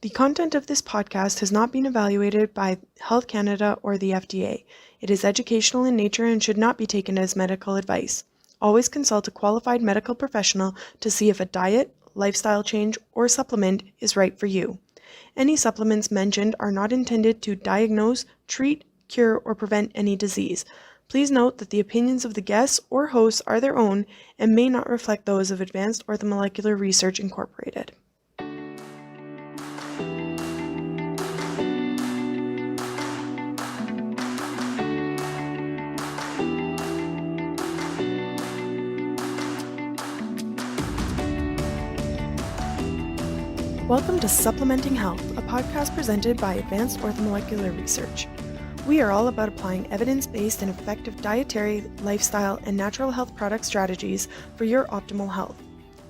The content of this podcast has not been evaluated by Health Canada or the FDA. It is educational in nature and should not be taken as medical advice. Always consult a qualified medical professional to see if a diet, lifestyle change, or supplement is right for you. Any supplements mentioned are not intended to diagnose, treat, cure, or prevent any disease. Please note that the opinions of the guests or hosts are their own and may not reflect those of Advanced Orthomolecular Research Incorporated. Welcome to Supplementing Health, a podcast presented by Advanced Orthomolecular Research. We are all about applying evidence-based and effective dietary, lifestyle, and natural health product strategies for your optimal health.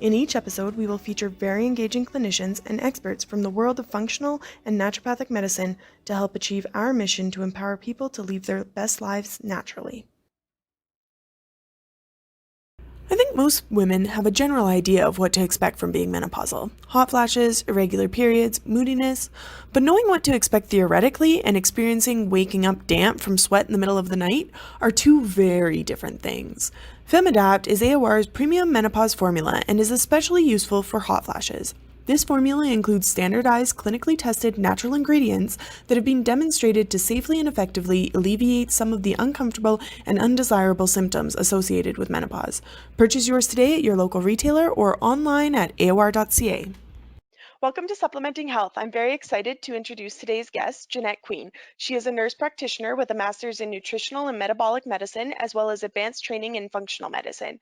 In each episode, we will feature very engaging clinicians and experts from the world of functional and naturopathic medicine to help achieve our mission to empower people to live their best lives naturally. I think most women have a general idea of what to expect from being menopausal. Hot flashes, irregular periods, moodiness. But knowing what to expect theoretically and experiencing waking up damp from sweat in the middle of the night are two very different things. FemAdapt is AOR's premium menopause formula and is especially useful for hot flashes. This formula includes standardized, clinically tested natural ingredients that have been demonstrated to safely and effectively alleviate some of the uncomfortable and undesirable symptoms associated with menopause. Purchase yours today at your local retailer or online at aor.ca. Welcome to Supplementing Health. I'm very excited to introduce today's guest, Jeanette Queen. She is a nurse practitioner with a master's in nutritional and metabolic medicine, as well as advanced training in functional medicine.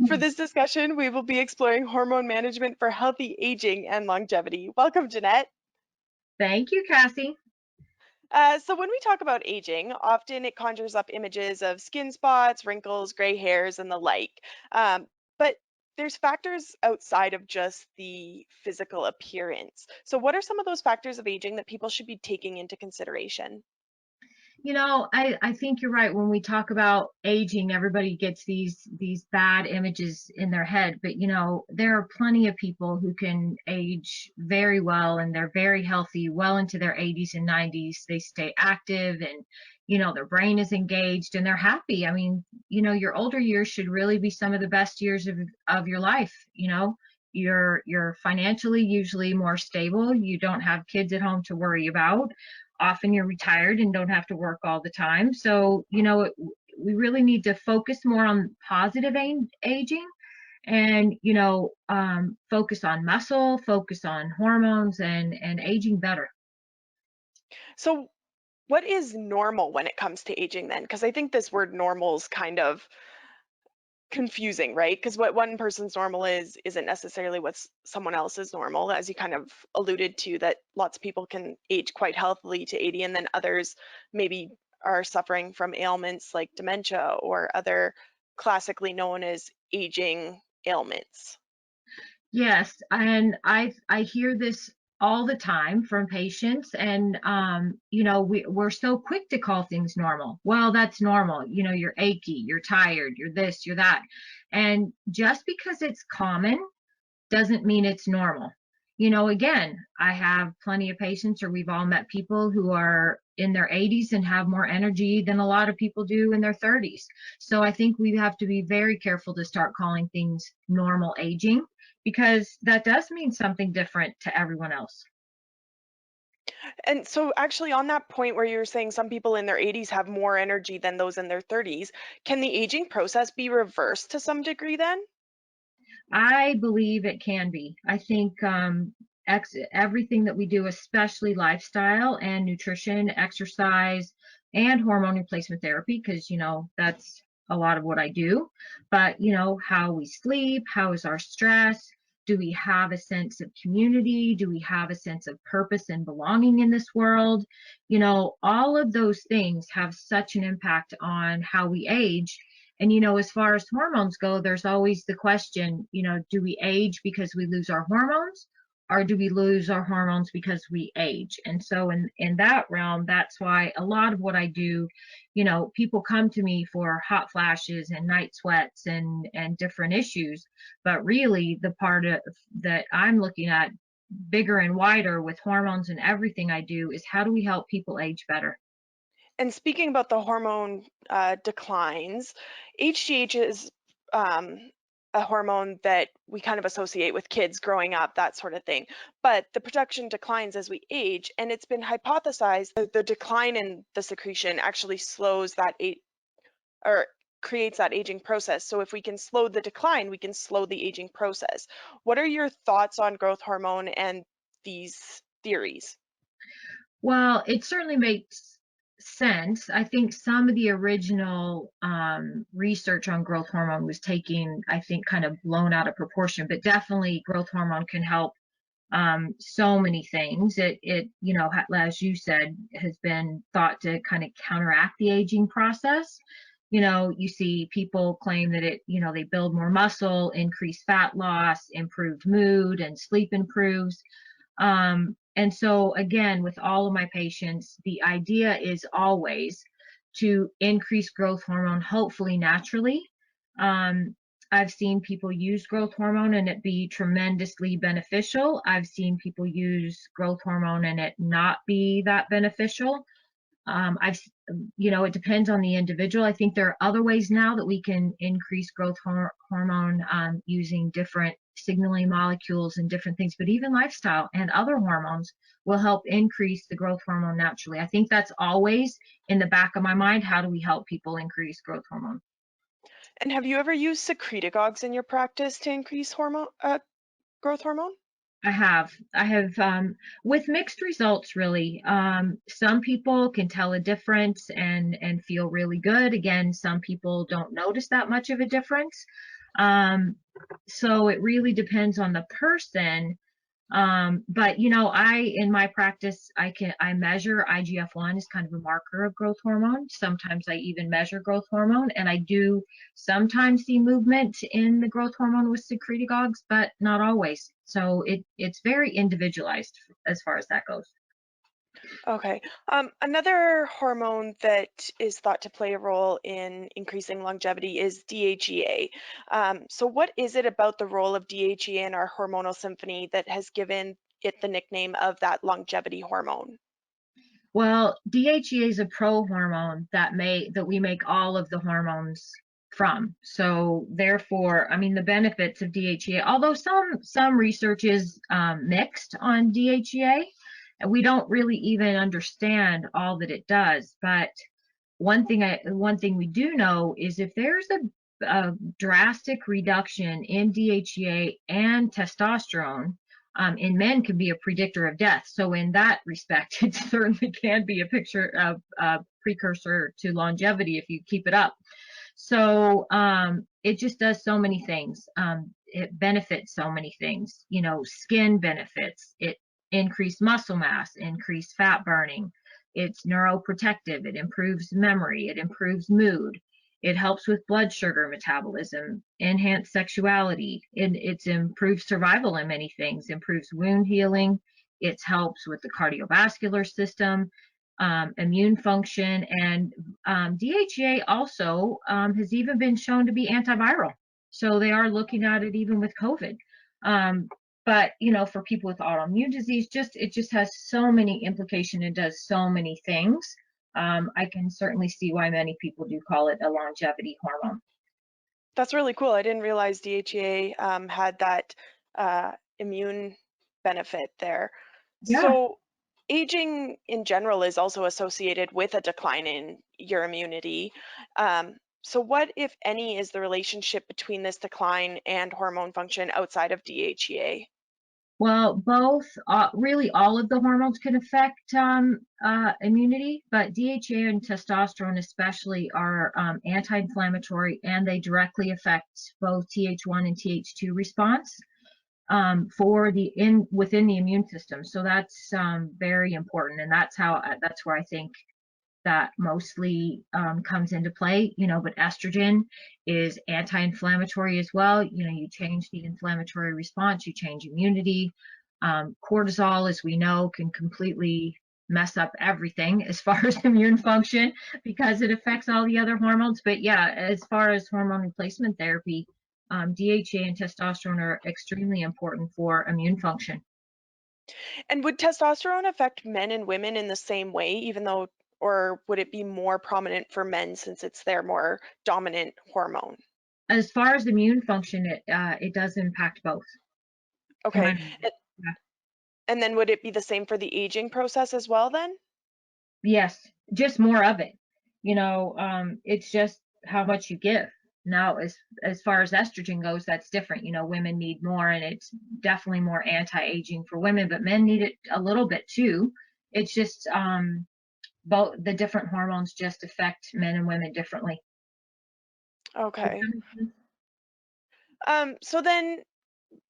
For this discussion, we will be exploring hormone management for healthy aging and longevity. Welcome, Jeanette. Thank you, Cassie. So when we talk about aging, often it conjures up images of skin spots, wrinkles, gray hairs, and the like. But there's factors outside of just the physical appearance. So what are some of those factors of aging that people should be taking into consideration? I think you're right. When we talk about aging, everybody gets these bad images in their head. But there are plenty of people who can age very well and they're very healthy, well into their 80s and 90s. They stay active and their brain is engaged and they're happy. I mean, your older years should really be some of the best years of your life. You're financially usually more stable. You don't have kids at home to worry about. Often you're retired and don't have to work all the time. So, we really need to focus more on positive aging and, focus on muscle, focus on hormones and aging better. So what is normal when it comes to aging then? Because I think this word normal is kind of confusing, right? Because what one person's normal is isn't necessarily what's someone else's normal, as you kind of alluded to, that lots of people can age quite healthily to 80, and then others maybe are suffering from ailments like dementia or other classically known as aging ailments. Yes, and I hear this all the time from patients, and we're so quick to call things normal. Well, that's normal. You're achy, you're tired, you're this, you're that, and just because it's common doesn't mean it's normal. Again, I have plenty of patients, or we've all met people who are in their 80s and have more energy than a lot of people do in their 30s. So I think we have to be very careful to start calling things normal aging because that does mean something different to everyone else. And so, actually, on that point where you're saying some people in their 80s have more energy than those in their 30s, can the aging process be reversed to some degree then? I believe it can be. I think everything that we do, especially lifestyle and nutrition, exercise, and hormone replacement therapy, because that's a lot of what I do. But how we sleep, how is our stress? Do we have a sense of community? Do we have a sense of purpose and belonging in this world? All of those things have such an impact on how we age. And, as far as hormones go, there's always the question, do we age because we lose our hormones or do we lose our hormones because we age? And so in that realm, that's why a lot of what I do, people come to me for hot flashes and night sweats and different issues. But really the part that I'm looking at bigger and wider with hormones and everything I do is how do we help people age better? And speaking about the hormone declines, HGH is um, a hormone that we kind of associate with kids growing up, that sort of thing. But the production declines as we age, and it's been hypothesized that the decline in the secretion actually slows that or creates that aging process. So if we can slow the decline, we can slow the aging process. What are your thoughts on growth hormone and these theories? Well, it certainly makes sense. I think some of the original research on growth hormone was taking, I think, kind of blown out of proportion, but definitely growth hormone can help so many things. As you said, has been thought to kind of counteract the aging process. You see people claim that they build more muscle, increase fat loss, improved mood, and sleep improves. And so, again, with all of my patients, the idea is always to increase growth hormone, hopefully naturally. Um, I've seen people use growth hormone and it be tremendously beneficial. I've seen people use growth hormone and it not be that beneficial. It depends on the individual. I think there are other ways now that we can increase growth hormone using different signaling molecules and different things, but even lifestyle and other hormones will help increase the growth hormone naturally. I think that's always in the back of my mind. How do we help people increase growth hormone? And have you ever used secretagogues in your practice to increase growth hormone? I have with mixed results really. Some people can tell a difference and feel really good. Again, some people don't notice that much of a difference. Um, so it really depends on the person. But I in my practice I measure IGF-1 is kind of a marker of growth hormone. Sometimes I even measure growth hormone, and I do sometimes see movement in the growth hormone with secretagogues, but not always. So it's very individualized as far as that goes. Okay. Another hormone that is thought to play a role in increasing longevity is DHEA. So, what is it about the role of DHEA in our hormonal symphony that has given it the nickname of that longevity hormone? Well, DHEA is a prohormone that we make all of the hormones from. So therefore, I mean, the benefits of DHEA, although some research is mixed on DHEA, and we don't really even understand all that it does. But one thing we do know is if there's a drastic reduction in DHEA and testosterone, in men can be a predictor of death. So in that respect, it certainly can be a picture of a precursor to longevity if you keep it up. So it just does so many things. It benefits so many things. Skin benefits. It increased muscle mass, increased fat burning. It's neuroprotective. It improves memory. It improves mood. It helps with blood sugar metabolism, enhance sexuality. It's improved survival in many things, improves wound healing. It helps with the cardiovascular system, immune function, and DHEA also has even been shown to be antiviral. So they are looking at it even with COVID. Um, but for people with autoimmune disease, it just has so many implications. It does so many things. I can certainly see why many people do call it a longevity hormone. That's really cool. I didn't realize DHEA had that immune benefit there. Yeah. So, aging in general is also associated with a decline in your immunity. So, what, if any, is the relationship between this decline and hormone function outside of DHEA? Well, both, really all of the hormones can affect immunity, but DHEA and testosterone especially are anti-inflammatory and they directly affect both Th1 and Th2 response within the immune system. So that's very important, and that's where I think that mostly comes into play, but estrogen is anti-inflammatory as well. You change the inflammatory response, you change immunity. Cortisol, as we know, can completely mess up everything as far as immune function because it affects all the other hormones. But yeah, as far as hormone replacement therapy, DHA and testosterone are extremely important for immune function. And would testosterone affect men and women in the same way, even though, or would it be more prominent for men since it's their more dominant hormone? As far as immune function, it does impact both men Okay. and women. a- Yeah. And then would it be the same for the aging process as well then? Yes, just more of it. It's just how much you give. Now, as far as estrogen goes, that's different. Women need more, and it's definitely more anti-aging for women, but men need it a little bit too. It's just both the different hormones just affect men and women differently. Does Okay. that make sense? So then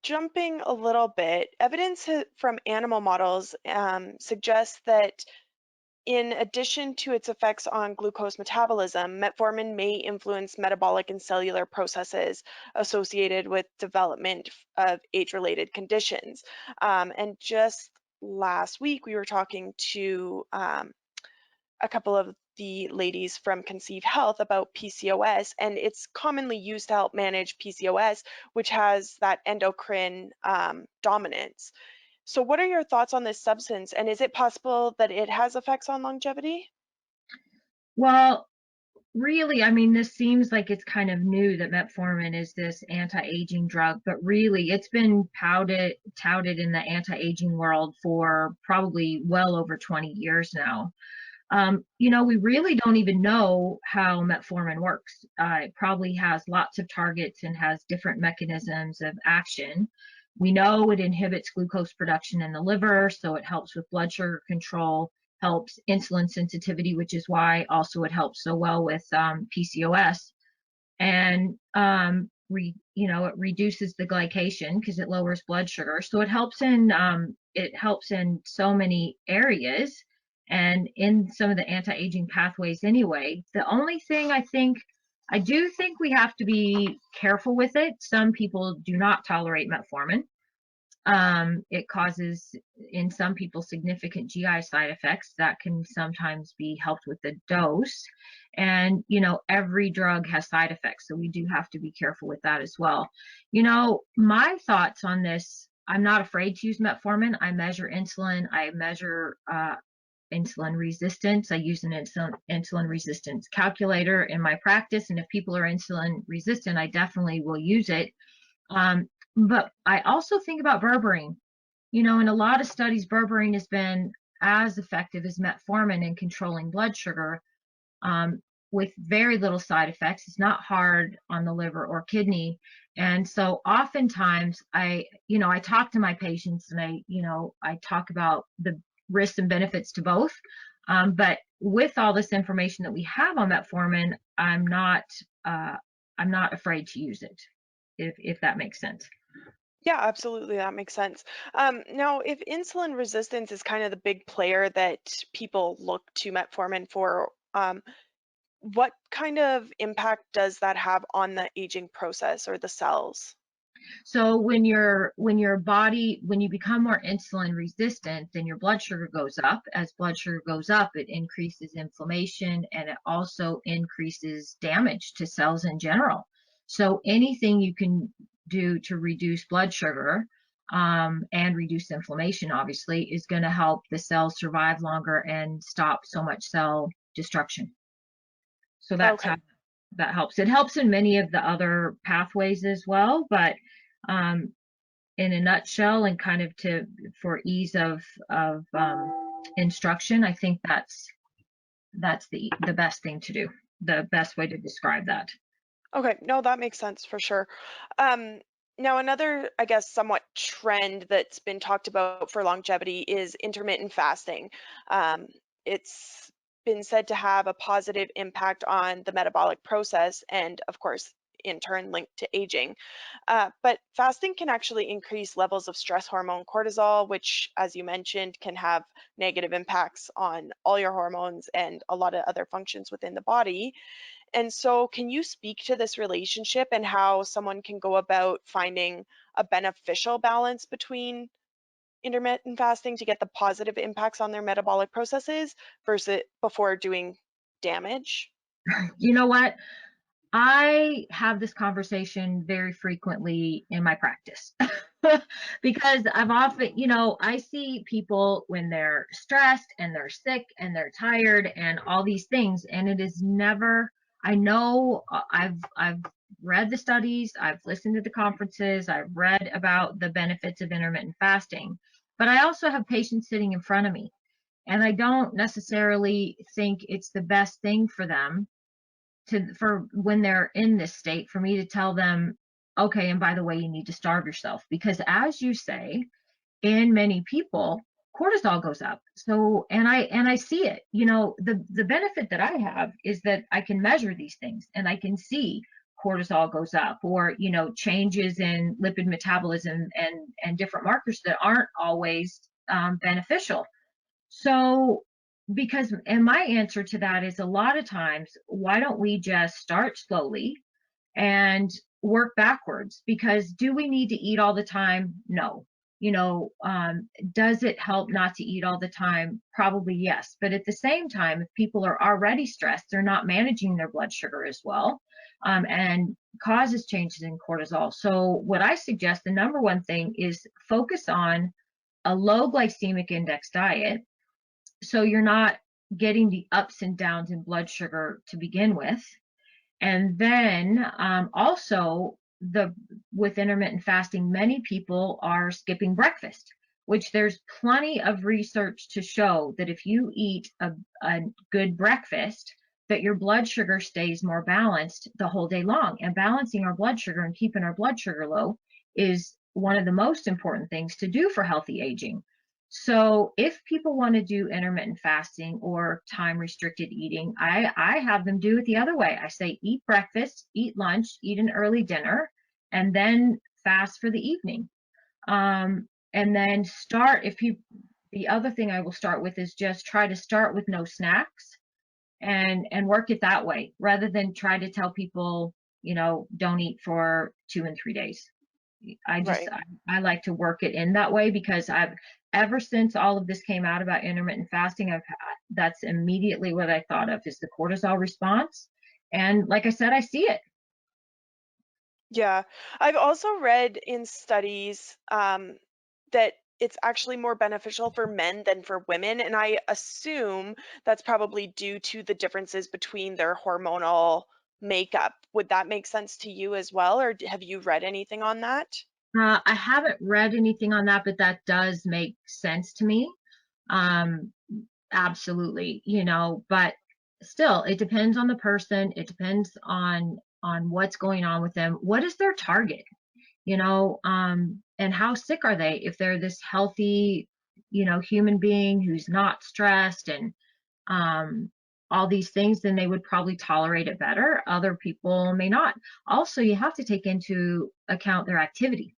jumping a little bit, evidence from animal models suggests that in addition to its effects on glucose metabolism, metformin may influence metabolic and cellular processes associated with development of age-related conditions. And just last week, we were talking to a couple of the ladies from Conceive Health about PCOS, and it's commonly used to help manage PCOS, which has that endocrine dominance. So, what are your thoughts on this substance, and is it possible that it has effects on longevity? Well, really, I mean, this seems like it's kind of new that metformin is this anti-aging drug, but really it's been touted in the anti-aging world for probably well over 20 years now. We really don't even know how metformin works. It probably has lots of targets and has different mechanisms of action. We know it inhibits glucose production in the liver, so it helps with blood sugar control, helps insulin sensitivity, which is why also it helps so well with PCOS. And it reduces the glycation because it lowers blood sugar. So it helps in so many areas and in some of the anti-aging pathways anyway. The only thing I do think we have to be careful with it. Some people do not tolerate metformin. It causes, in some people, significant GI side effects that can sometimes be helped with the dose. And, every drug has side effects, so we do have to be careful with that as well. My thoughts on this, I'm not afraid to use metformin. I measure insulin, I measure insulin resistance. I use an insulin resistance calculator in my practice. And if people are insulin resistant, I definitely will use it. But I also think about berberine. In a lot of studies, berberine has been as effective as metformin in controlling blood sugar with very little side effects. It's not hard on the liver or kidney. And so oftentimes I talk to my patients and I talk about the risks and benefits to both. But with all this information that we have on metformin, I'm not afraid to use it, if that makes sense. Yeah, absolutely. That makes sense. Now, if insulin resistance is kind of the big player that people look to metformin for, what kind of impact does that have on the aging process or the cells? So when you become more insulin resistant, then your blood sugar goes up. As blood sugar goes up, it increases inflammation and it also increases damage to cells in general. So anything you can do to reduce blood sugar and reduce inflammation, obviously, is going to help the cells survive longer and stop so much cell destruction. So that's how Okay. that helps. It helps in many of the other pathways as well, but um, in a nutshell, and kind of for ease of instruction, I think that's the best thing to do. The best way to describe that. Okay. No, that makes sense for sure. Um, Now, another, I guess, somewhat trend that's been talked about for longevity is intermittent fasting. Um, it's been said to have a positive impact on the metabolic process and, of course, in turn linked to aging. But fasting can actually increase levels of stress hormone cortisol, which, as you mentioned, can have negative impacts on all your hormones and a lot of other functions within the body. And so, can you speak to this relationship and how someone can go about finding a beneficial balance between intermittent fasting to get the positive impacts on their metabolic processes versus before doing damage? You know what? I have this conversation very frequently in my practice. because I've often, I see people when they're stressed and they're sick and they're tired and all these things, and it is never. I know I've read the studies, I've listened to the conferences, I've read about the benefits of intermittent fasting, but I also have patients sitting in front of me, and I don't necessarily think it's the best thing for them for when they're in this state for me to tell them, okay, and by the way, you need to starve yourself, because as you say, in many people, cortisol goes up. So, and I see it. The benefit that I have is that I can measure these things and I can see cortisol goes up, or changes in lipid metabolism and different markers that aren't always beneficial. So, and my answer to that is, a lot of times, why don't we just start slowly and work backwards? Because do we need to eat all the time? No. Does it help not to eat all the time? Probably yes. But at the same time, if people are already stressed, they're not managing their blood sugar as well, and causes changes in cortisol. So what I suggest, the number one thing is focus on a low glycemic index diet, so you're not getting the ups and downs in blood sugar to begin with. And then also, with intermittent fasting, many people are skipping breakfast, which there's plenty of research to show that if you eat a good breakfast, that your blood sugar stays more balanced the whole day long. And balancing our blood sugar and keeping our blood sugar low is one of the most important things to do for healthy aging. So if people want to do intermittent fasting or time restricted eating, I have them do it the other way. I say eat breakfast, eat lunch, eat an early dinner, and then fast for the evening. And then the other thing I will start with is just try to start with no snacks, and work it that way, rather than try to tell people, don't eat for 2 and 3 days. Right. I like to work it in that way, because ever since all of this came out about intermittent fasting, that's immediately what I thought of, is the cortisol response. And like I said, I see it. Yeah. I've also read in studies that it's actually more beneficial for men than for women. And I assume that's probably due to the differences between their hormonal makeup. Would that make sense to you as well? Or have you read anything on that? I haven't read anything on that, but that does make sense to me. Um, Absolutely, but still, it depends on the person. It depends on what's going on with them. What is their target? And how sick are they? If they're this healthy, human being who's not stressed and um, all these things, then they would probably tolerate it better. Other people may not. Also, you have to take into account their activity.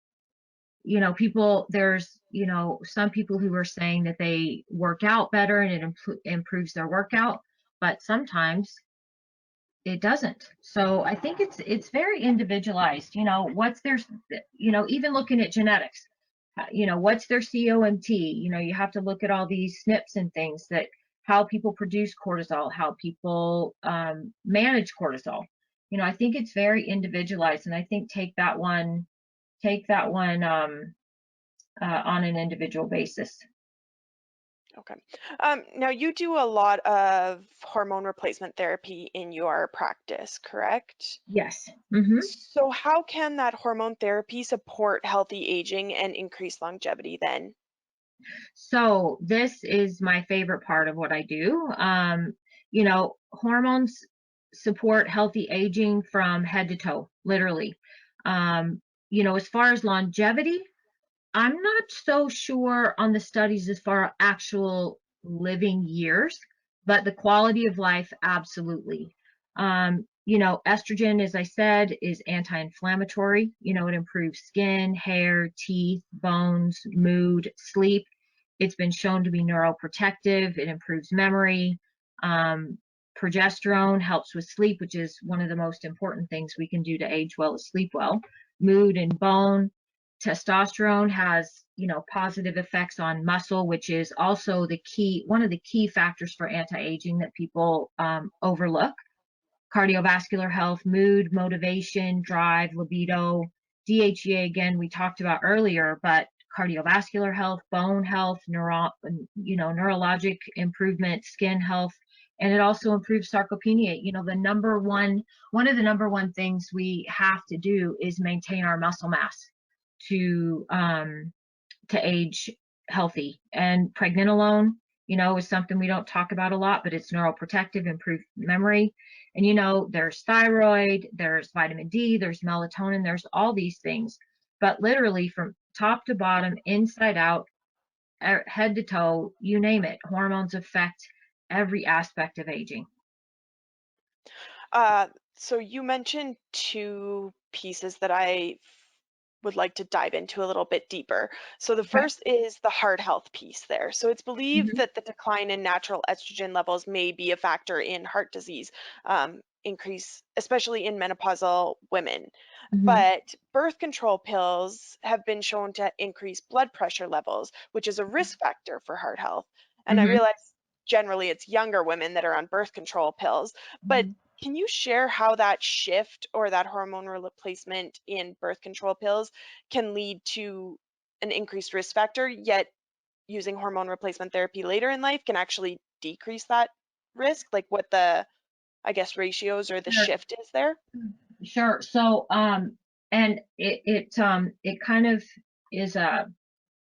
There's some people who are saying that they work out better and it improves their workout, but sometimes it doesn't. So I think it's very individualized. What's their, even looking at genetics, what's their COMT. You have to look at all these SNPs and things, that how people produce cortisol, how people manage cortisol. I think it's very individualized, and I think take that one on an individual basis. Okay. Now you do a lot of hormone replacement therapy in your practice, correct? Yes. Hmm. So how can that hormone therapy support healthy aging and increase longevity then? So this is my favorite part of what I do. Hormones support healthy aging from head to toe, literally. As far as longevity, I'm not so sure on the studies as far as actual living years, but the quality of life, absolutely. Estrogen, as I said, is anti-inflammatory. It improves skin, hair, teeth, bones, mood, sleep. It's been shown to be neuroprotective. It improves memory. Um, Progesterone helps with sleep, which is one of the most important things we can do to age well, is sleep well. Mood and bone. Testosterone has, positive effects on muscle, which is also one of the key factors for anti-aging that people overlook. Cardiovascular health, mood, motivation, drive, libido, DHEA, again, we talked about earlier, but cardiovascular health, bone health, neurologic improvement, skin health, and it also improves sarcopenia. One of the number one things we have to do is maintain our muscle mass to age healthy. And pregnenolone, is something we don't talk about a lot, but it's neuroprotective, improved memory. And there's thyroid, there's vitamin D, there's melatonin, there's all these things. But literally from top to bottom, inside out, head to toe, you name it, hormones affect every aspect of aging. So you mentioned two pieces that I would like to dive into a little bit deeper. So the Okay. first is the heart health piece there. So it's believed Mhm. that the decline in natural estrogen levels may be a factor in heart disease increase, especially in menopausal women. Mhm. But birth control pills have been shown to increase blood pressure levels, which is a risk factor for heart health. And I Mhm. realize generally it's younger women that are on birth control pills, but Mhm. can you share how that shift or that hormone replacement in birth control pills can lead to an increased risk factor, yet using hormone replacement therapy later in life can actually decrease that risk? Like what the, I guess, ratios or the Sure. shift is there? Sure. So, and it kind of is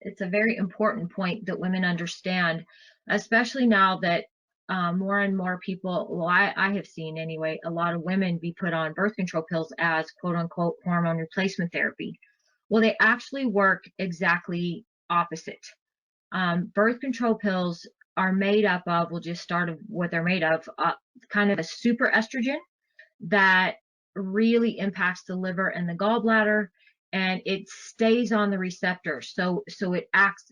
it's a very important point that women understand, especially now that more and more people, well, I have seen anyway, a lot of women be put on birth control pills as quote unquote hormone replacement therapy. Well, they actually work exactly opposite. Birth control pills are made up of, we'll just start of what they're made of, kind of a super estrogen that really impacts the liver and the gallbladder, and it stays on the receptor. So it acts,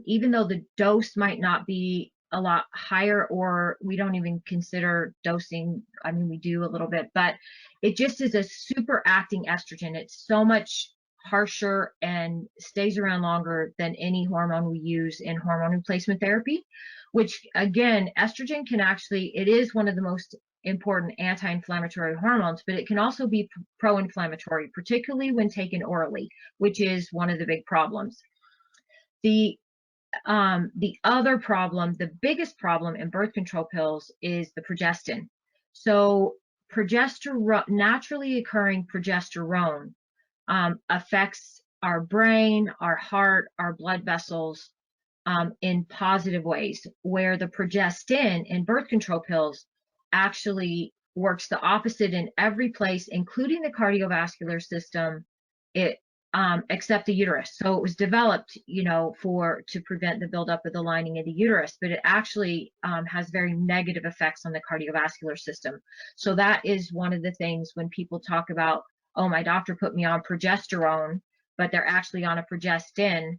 even though the dose might not be a lot higher, or we don't even consider dosing. I mean, we do a little bit, but it just is a super acting estrogen. It's so much harsher and stays around longer than any hormone we use in hormone replacement therapy, which again, estrogen can actually, it is one of the most important anti-inflammatory hormones, but it can also be pro-inflammatory, particularly when taken orally, which is one of the big problems. The the other problem, the biggest problem in birth control pills is the progestin. So progesterone, naturally occurring progesterone, affects our brain, our heart, our blood vessels, in positive ways, where the progestin in birth control pills actually works the opposite in every place, including the cardiovascular system, it except the uterus. So it was developed, for to prevent the buildup of the lining of the uterus, but it actually has very negative effects on the cardiovascular system. So that is one of the things when people talk about, oh, my doctor put me on progesterone, but they're actually on a progestin,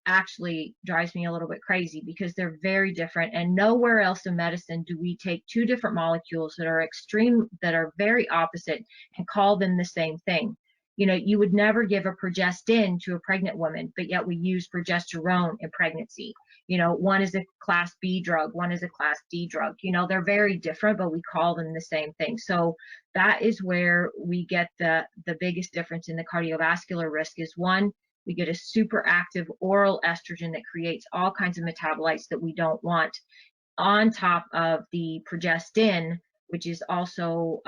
actually drives me a little bit crazy, because they're very different, and nowhere else in medicine do we take two different molecules that are very opposite and call them the same thing. You would never give a progestin to a pregnant woman, but yet we use progesterone in pregnancy. One is a class B drug, one is a class D drug. They're very different, but we call them the same thing. So that is where we get the biggest difference in the cardiovascular risk. Is one, we get a super active oral estrogen that creates all kinds of metabolites that we don't want, on top of the progestin, which is also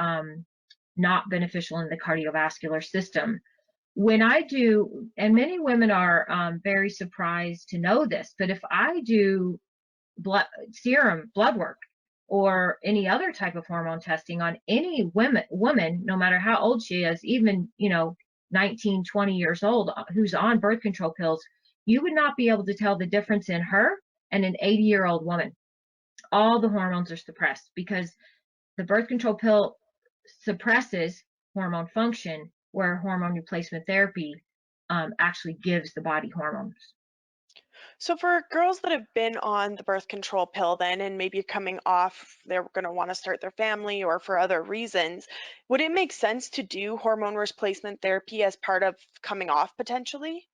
not beneficial in the cardiovascular system. When I do, and many women are very surprised to know this, but if I do serum blood work or any other type of hormone testing on any woman, no matter how old she is, even 19, 20 years old, who's on birth control pills, you would not be able to tell the difference in her and an 80-year-old woman. All the hormones are suppressed because the birth control pill suppresses hormone function, where hormone replacement therapy actually gives the body hormones. So for girls that have been on the birth control pill then and maybe coming off, they're going to want to start their family or for other reasons, would it make sense to do hormone replacement therapy as part of coming off potentially?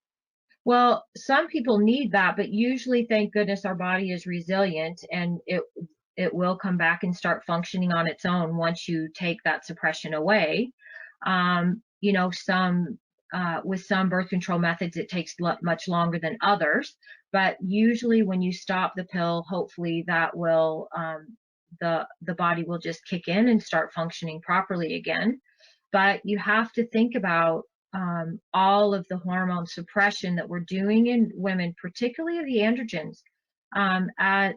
Well, some people need that, but usually, thank goodness, our body is resilient, and it will come back and start functioning on its own once you take that suppression away. you know, some with some birth control methods, it takes much longer than others. But usually, when you stop the pill, hopefully that will the body will just kick in and start functioning properly again. But you have to think about all of the hormone suppression that we're doing in women, particularly the androgens,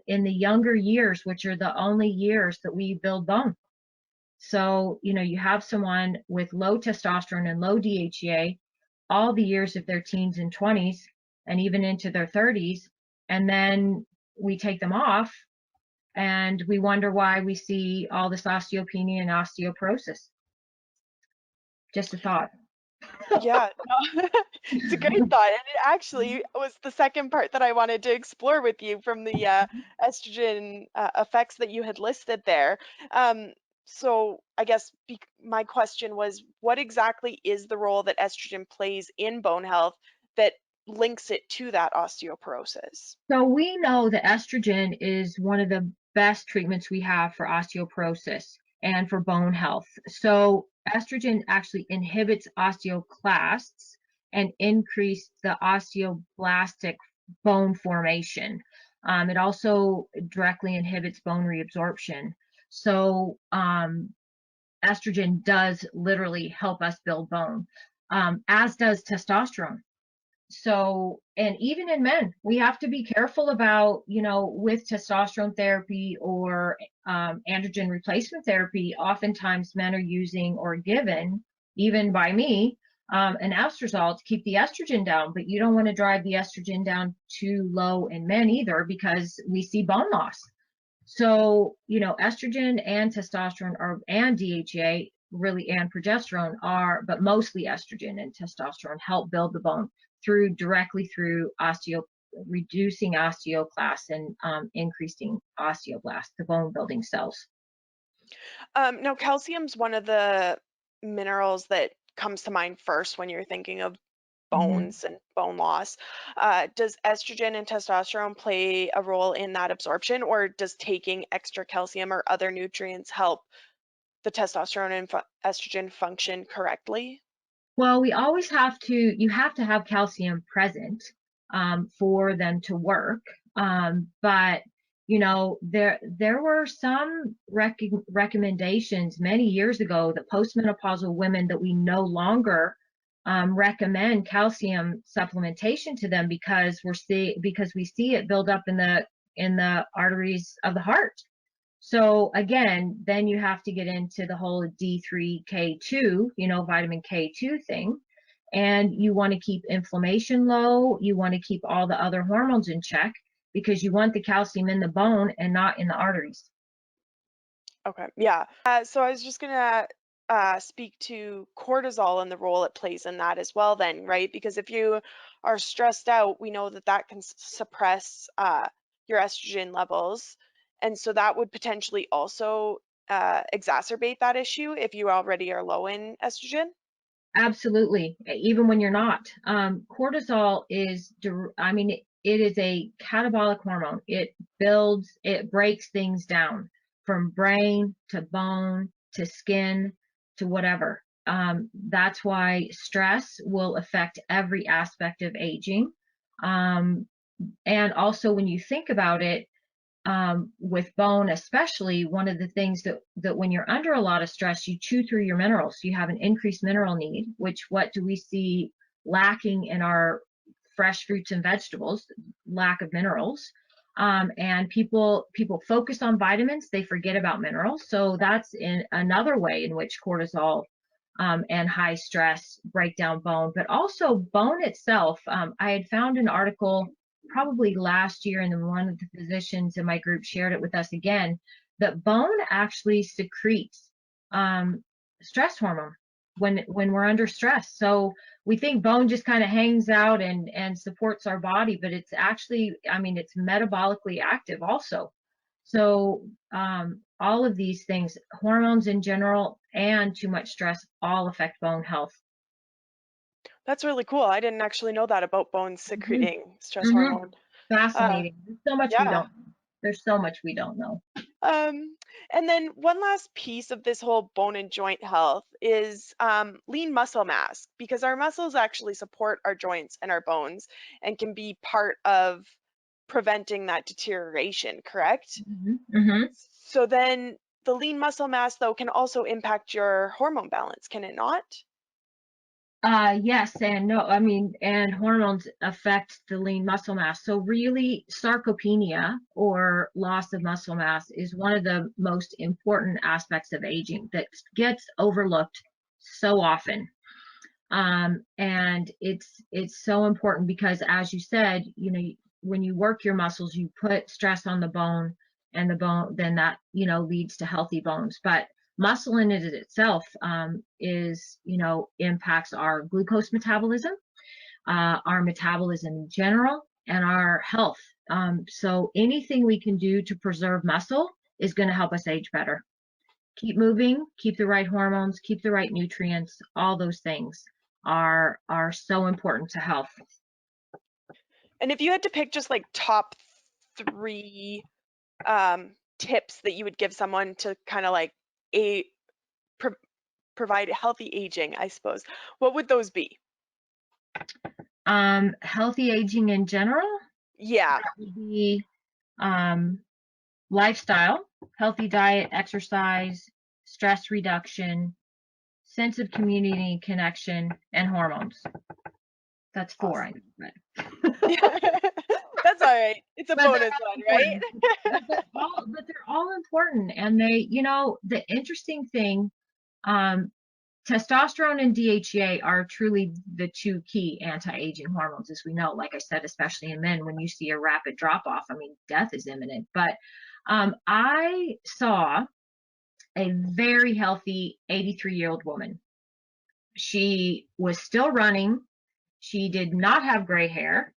in the younger years, which are the only years that we build bone. So, you know, you have someone with low testosterone and low DHEA all the years of their teens and 20s and even into their 30s. And then we take them off and we wonder why we see all this osteopenia and osteoporosis. Just a thought. Yeah, no, it's a great thought. And it actually was the second part that I wanted to explore with you from the estrogen effects that you had listed there. Um, so I guess my question was, what exactly is the role that estrogen plays in bone health that links it to that osteoporosis? So we know that estrogen is one of the best treatments we have for osteoporosis and for bone health. So estrogen actually inhibits osteoclasts and increase the osteoblastic bone formation. It also directly inhibits bone reabsorption. So estrogen does literally help us build bone, as does testosterone. So, and even in men, we have to be careful about, you know, with testosterone therapy or androgen replacement therapy. Oftentimes men are using or given, even by me, an estradiol to keep the estrogen down, but you don't want to drive the estrogen down too low in men either, because we see bone loss. So, you know, estrogen and testosterone are, and DHEA really, and progesterone are, but mostly estrogen and testosterone help build the bone directly through reducing osteoclasts and increasing osteoblasts, the bone building cells. Now, calcium's one of the minerals that comes to mind first when you're thinking of Mhm. bones and bone loss. Does estrogen and testosterone play a role in that absorption, or does taking extra calcium or other nutrients help the testosterone and estrogen function correctly? Well, we always have to, you have to have calcium present for them to work. But, you know, there were some recommendations many years ago that postmenopausal women that we no longer recommend calcium supplementation to them because because we see it build up in the arteries of the heart. So again, then you have to get into the whole D3K2, you know, vitamin K2 thing. And you want to keep inflammation low. You want to keep all the other hormones in check because you want the calcium in the bone and not in the arteries. Okay, yeah. So I was just gonna speak to cortisol and the role it plays in that as well, then, right? Because if you are stressed out, we know that that can suppress your estrogen levels, and so that would potentially also exacerbate that issue if you already are low in estrogen. Absolutely. Even when you're not. Cortisol is, I mean, it is a catabolic hormone. It builds, it breaks things down from brain to bone to skin to whatever. That's why stress will affect every aspect of aging. Um, and also, when you think about it, with bone especially, one of the things that when you're under a lot of stress, you chew through your minerals. You have an increased mineral need, which what do we see lacking in our fresh fruits and vegetables? Lack of minerals. And people focus on vitamins, they forget about minerals. So that's in another way in which cortisol and high stress break down bone, but also bone itself. I had found an article probably last year, and then one of the physicians in my group shared it with us again, that bone actually secretes stress hormone when we're under stress. So we think bone just kind of hangs out and supports our body, but it's actually, I mean, it's metabolically active also. So all of these things, hormones in general and too much stress, all affect bone health. That's really cool. I didn't actually know that about bones Mhm. secreting stress Mhm. hormone. Uh, Fascinating. There's so much we yeah. don't know. There's so much we don't know. And then one last piece of this whole bone and joint health is lean muscle mass, because our muscles actually support our joints and our bones and can be part of preventing that deterioration, correct? Mm-hmm. So then the lean muscle mass, though, can also impact your hormone balance, can it not? Yes and no. I mean, and hormones affect the lean muscle mass. So really, sarcopenia or loss of muscle mass is one of the most important aspects of aging that gets overlooked so often. And it's so important because, as you said, you know, when you work your muscles, you put stress on the bone, and the bone then that leads to healthy bones. But muscle in it itself is impacts our glucose metabolism, our metabolism in general, and our health. So anything we can do to preserve muscle is going to help us age better. Keep moving, keep the right hormones, keep the right nutrients. All those things are so important to health. And if you had to pick just like top 3 tips that you would give someone to kind of like a pro provide healthy aging, I suppose, what would those be? Healthy aging in general Yeah. would be um, lifestyle, healthy diet, exercise, stress reduction, sense of community and connection, and hormones. That's 4, I Awesome. know, That's all right. It's a but they're bonus all one, right? important. But they're all important, and they, the interesting thing, um, testosterone and DHEA are truly the 2 key anti-aging hormones, as we know. Like I said, especially in men, when you see a rapid drop off, I mean, death is imminent. But I saw a very healthy 83-year-old woman. She was still running. She did not have gray hair.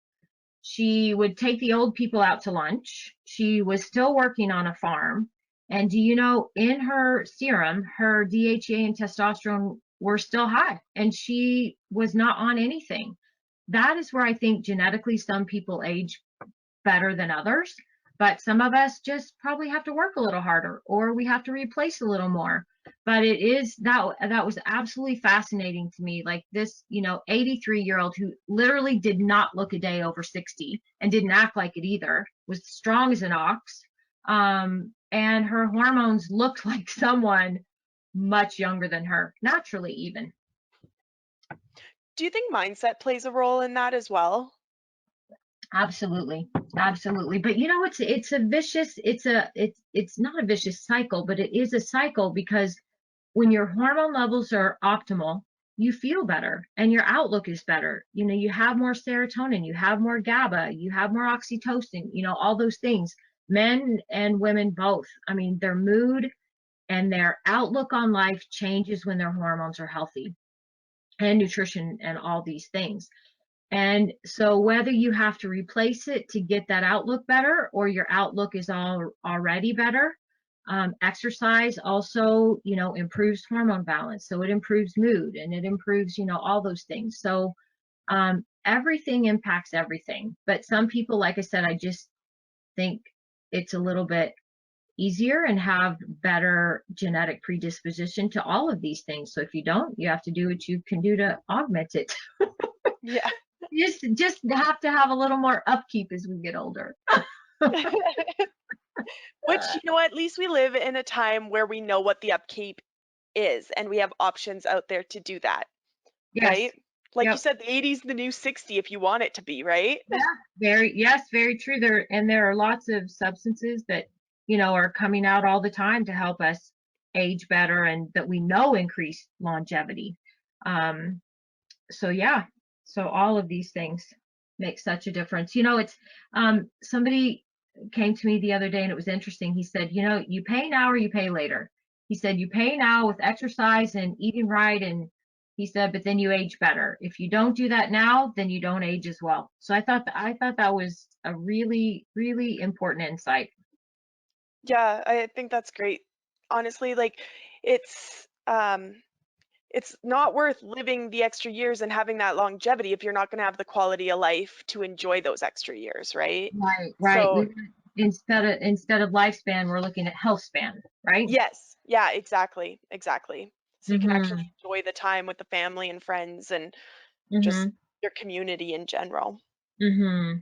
She would take the old people out to lunch. She was still working on a farm. And do you know, in her serum, her DHEA and testosterone were still high, and she was not on anything. That is where I think genetically some people age better than others, but some of us just probably have to work a little harder, or we have to replace a little more. But it is that was absolutely fascinating to me. Like this, 83-year-old who literally did not look a day over 60 and didn't act like it either, was strong as an ox. And her hormones looked like someone much younger than her, naturally even. Do you think mindset plays a role in that as well? Absolutely. Absolutely. But it's a vicious, it's not a vicious cycle, but it is a cycle, because when your hormone levels are optimal, you feel better and your outlook is better. You have more serotonin, you have more GABA, you have more oxytocin, all those things. Men and women both. I mean, their mood and their outlook on life changes when their hormones are healthy, and nutrition and all these things. And so whether you have to replace it to get that outlook better, or your outlook is already better, exercise also, improves hormone balance. So it improves mood, and it improves, all those things. So everything impacts everything. But some people, like I said, I just think it's a little bit easier and have better genetic predisposition to all of these things. So if you don't, you have to do what you can do to augment it. Yeah. Just have to have a little more upkeep as we get older. Which, at least we live in a time where we know what the upkeep is, and we have options out there to do that, Yes. right? Like you Yep. said, the 80's the new 60 if you want it to be, right? Yeah. Very true. There are lots of substances that, are coming out all the time to help us age better, and that we know increase longevity. So yeah. So all of these things make such a difference. It's somebody came to me the other day, and it was interesting. He said, you pay now or you pay later. He said, you pay now with exercise and eating right, and he said, but then you age better. If you don't do that now, then you don't age as well. So I thought that was a really, really important insight. Yeah, I think that's great. Honestly, like it's um it's not worth living the extra years and having that longevity if you're not going to have the quality of life to enjoy those extra years, right? Right, right. So, instead of lifespan, we're looking at health span, right? Yes. Yeah, exactly. Exactly. So you can Mm-hmm. actually enjoy the time with the family and friends and just Mm-hmm. your community in general. Mm-hmm.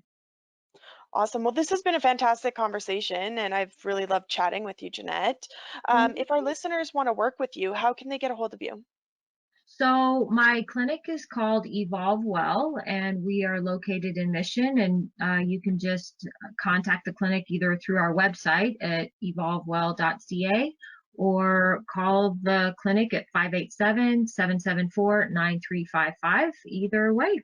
Awesome. Well, this has been a fantastic conversation, and I've really loved chatting with you, Jeanette. If our listeners want to work with you, how can they get a hold of you? So my clinic is called Evolve Well, and we are located in Mission. And you can just contact the clinic either through our website at evolvewell.ca or call the clinic at 587-774-9355. Either way.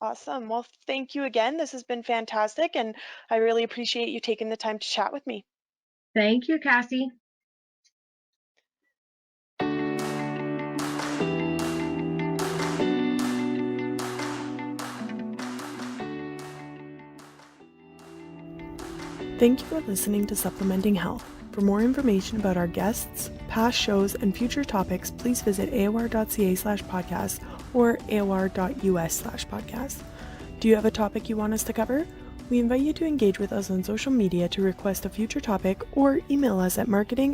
Awesome. Well, thank you again. This has been fantastic, and I really appreciate you taking the time to chat with me. Thank you, Cassie. Thank you for listening to Supplementing Health. For more information about our guests, past shows, and future topics, please visit aor.ca/podcast or aor.us/podcast. Do you have a topic you want us to cover? We invite you to engage with us on social media to request a future topic or email us at marketing